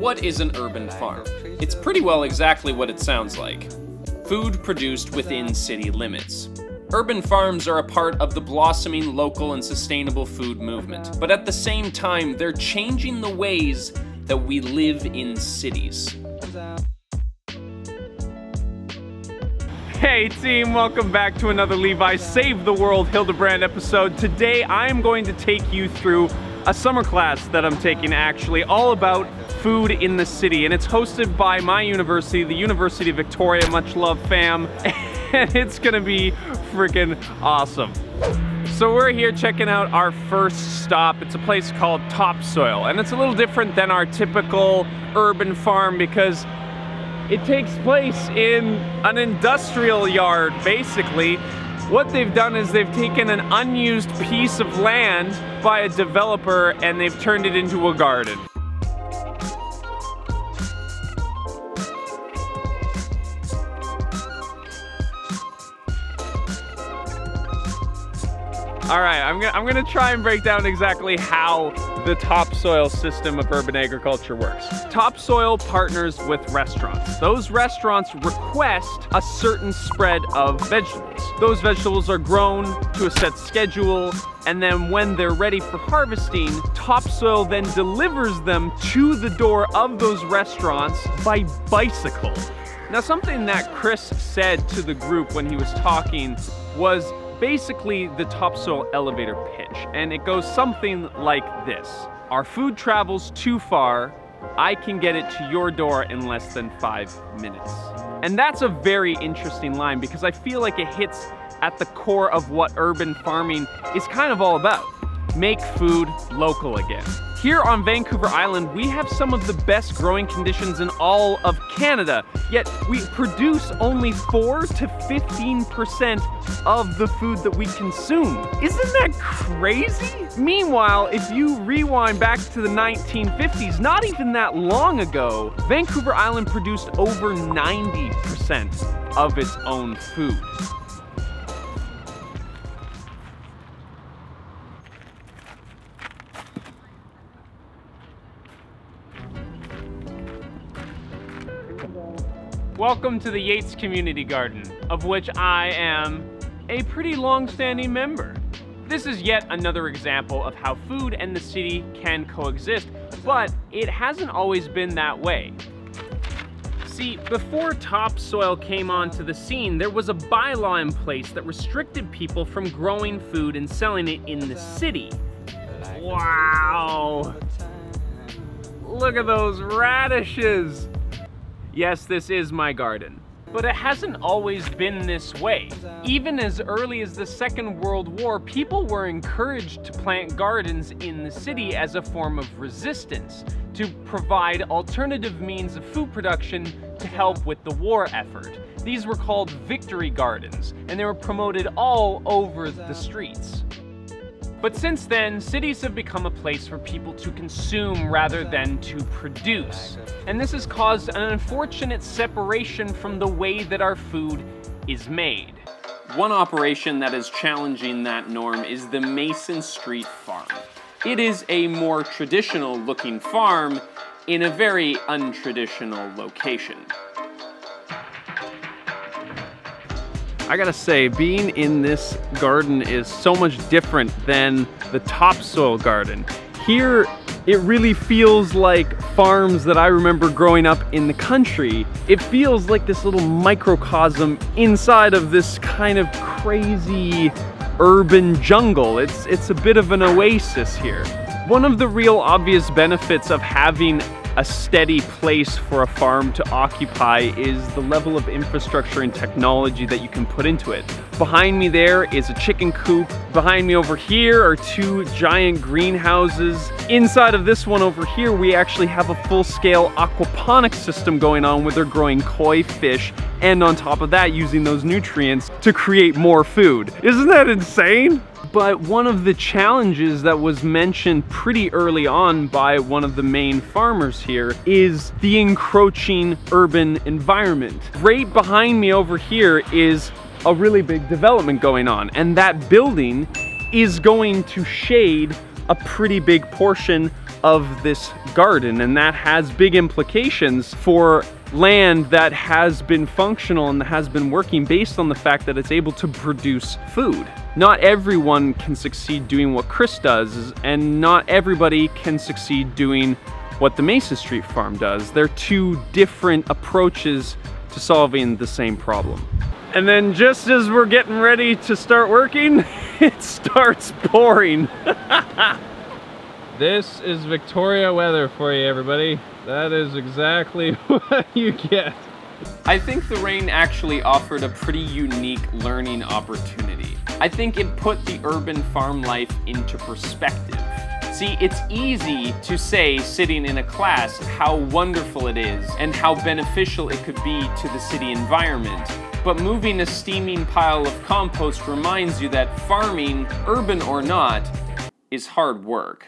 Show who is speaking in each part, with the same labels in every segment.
Speaker 1: What is an urban farm? It's pretty well exactly what it sounds like. Food produced within city limits. Urban farms are a part of the blossoming local and sustainable food movement, but at the same time, they're changing the ways that we live in cities.
Speaker 2: Hey team, welcome back to another Levi Save the World Hildebrand episode. Today I'm going to take you through a summer class that I'm taking, actually, all about food in the city, and it's hosted by my university, the University of Victoria. Much love, fam. And it's gonna be freaking awesome. So we're here checking out our first stop. It's a place called Topsail, and it's a little different than our typical urban farm because it takes place in an industrial yard, basically. What they've done is they've taken an unused piece of land by a developer and they've turned it into a garden. All right, I'm gonna try and break down exactly how the topsoil system of urban agriculture works. Topsoil partners with restaurants. Those restaurants request a certain spread of vegetables. Those vegetables are grown to a set schedule, and then when they're ready for harvesting, Topsoil then delivers them to the door of those restaurants by bicycle. Now, something that Chris said to the group when he was talking was basically the Topsoil elevator pitch, and it goes something like this. Our food travels too far, I can get it to your door in less than 5 minutes. And that's a very interesting line because I feel like it hits at the core of what urban farming is kind of all about. Make food local again. Here on Vancouver Island, we have some of the best growing conditions in all of Canada, yet we produce only 4 to 15% of the food that we consume. Isn't that crazy? Meanwhile, if you rewind back to the 1950s, not even that long ago, Vancouver Island produced over 90% of its own food. Welcome to the Yates Community Garden, of which I am a pretty long-standing member. This is yet another example of how food and the city can coexist, but it hasn't always been that way. See, before Topsoil came onto the scene, there was a bylaw in place that restricted people from growing food and selling it in the city. Wow! Look at those radishes! Yes, this is my garden. But it hasn't always been this way. Even as early as the Second World War, people were encouraged to plant gardens in the city as a form of resistance, to provide alternative means of food production to help with the war effort. These were called victory gardens, and they were promoted all over the streets. But since then, cities have become a place for people to consume rather than to produce. And this has caused an unfortunate separation from the way that our food is made. One operation that is challenging that norm is the Mason Street Farm. It is a more traditional looking farm in a very untraditional location. I gotta say, being in this garden is so much different than the Topsoil garden. Here, it really feels like farms that I remember growing up in the country. It feels like this little microcosm inside of this kind of crazy urban jungle. It's a bit of an oasis here. One of the real obvious benefits of having a steady place for a farm to occupy is the level of infrastructure and technology that you can put into it. Behind me there is a chicken coop. Behind me over here are 2 giant greenhouses. Inside of this one over here, we actually have a full-scale aquaponics system going on where they're growing koi fish, and on top of that, using those nutrients to create more food. Isn't that insane? But one of the challenges that was mentioned pretty early on by one of the main farmers here is the encroaching urban environment. Right behind me over here is a really big development going on, and that building is going to shade a pretty big portion of this garden, and that has big implications for land that has been functional and that has been working based on the fact that it's able to produce food. Not everyone can succeed doing what Chris does, and not everybody can succeed doing what the Mason Street Farm does. They're two different approaches to solving the same problem. And then just as we're getting ready to start working, it starts pouring. This is Victoria weather for you, everybody. That is exactly what you get.
Speaker 1: I think the rain actually offered a pretty unique learning opportunity. I think it put the urban farm life into perspective. See, it's easy to say sitting in a class how wonderful it is and how beneficial it could be to the city environment. But moving a steaming pile of compost reminds you that farming, urban or not, is hard work.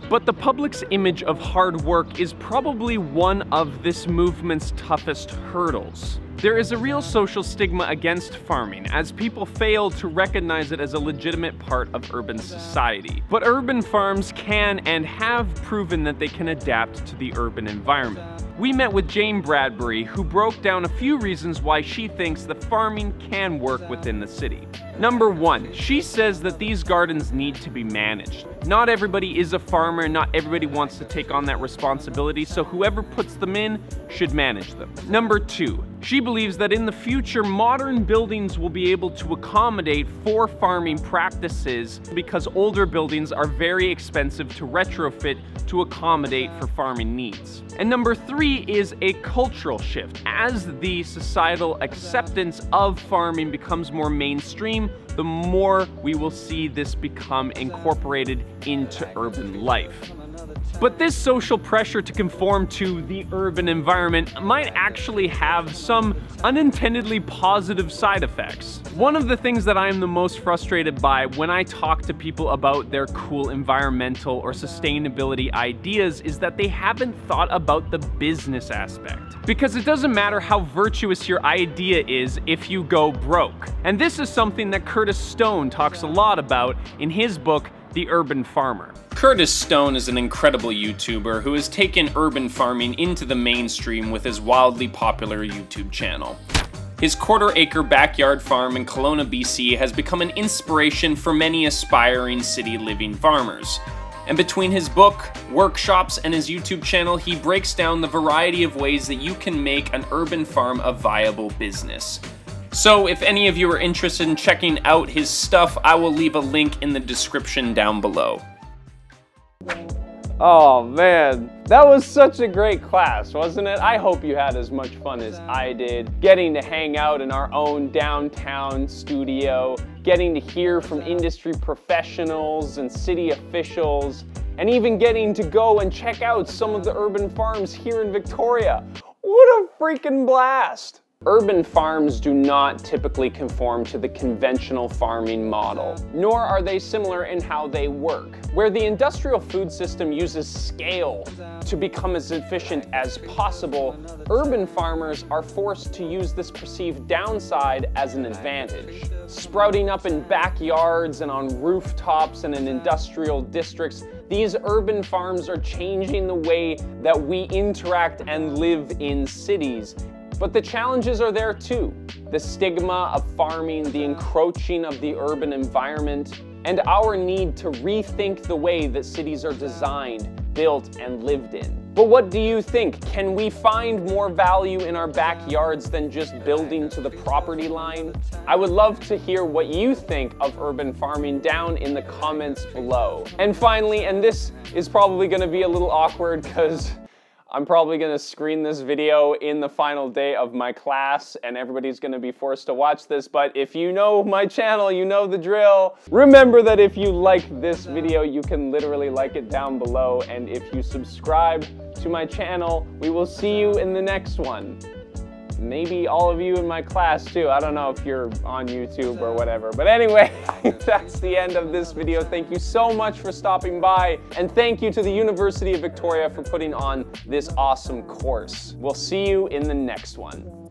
Speaker 2: But the public's image of hard work is probably one of this movement's toughest hurdles. There is a real social stigma against farming, as people fail to recognize it as a legitimate part of urban society. But urban farms can and have proven that they can adapt to the urban environment. We met with Jane Bradbury, who broke down a few reasons why she thinks that farming can work within the city. Number one, she says that these gardens need to be managed. Not everybody is a farmer, not everybody wants to take on that responsibility, so whoever puts them in should manage them. Number two, she believes that in the future, modern buildings will be able to accommodate for farming practices because older buildings are very expensive to retrofit to accommodate for farming needs. And number three is a cultural shift. As the societal acceptance of farming becomes more mainstream, the more we will see this become incorporated into urban life. But this social pressure to conform to the urban environment might actually have some unintendedly positive side effects. One of the things that I am the most frustrated by when I talk to people about their cool environmental or sustainability ideas is that they haven't thought about the business aspect. Because it doesn't matter how virtuous your idea is if you go broke. And this is something that Curtis Stone talks a lot about in his book, The Urban Farmer.
Speaker 1: Curtis Stone is an incredible YouTuber who has taken urban farming into the mainstream with his wildly popular YouTube channel. His quarter-acre backyard farm in Kelowna, BC has become an inspiration for many aspiring city living farmers. And between his book, workshops, and his YouTube channel, he breaks down the variety of ways that you can make an urban farm a viable business. So if any of you are interested in checking out his stuff, I will leave a link in the description down below.
Speaker 2: Oh man, that was such a great class, wasn't it? I hope you had as much fun as I did, getting to hang out in our own downtown studio, getting to hear from industry professionals and city officials, and even getting to go and check out some of the urban farms here in Victoria. What a freaking blast! Urban farms do not typically conform to the conventional farming model, nor are they similar in how they work. Where the industrial food system uses scale to become as efficient as possible, urban farmers are forced to use this perceived downside as an advantage. Sprouting up in backyards and on rooftops and in industrial districts, these urban farms are changing the way that we interact and live in cities. But the challenges are there too. The stigma of farming, the encroaching of the urban environment, and our need to rethink the way that cities are designed, built, and lived in. But what do you think? Can we find more value in our backyards than just building to the property line? I would love to hear what you think of urban farming down in the comments below. And finally, and this is probably gonna be a little awkward because I'm probably gonna screen this video in the final day of my class and everybody's gonna be forced to watch this, but if you know my channel, you know the drill. Remember that if you like this video, you can literally like it down below, and if you subscribe to my channel, we will see you in the next one. Maybe all of you in my class too. I don't know if you're on YouTube or whatever. But anyway, that's the end of this video. Thank you so much for stopping by. And thank you to the University of Victoria for putting on this awesome course. We'll see you in the next one.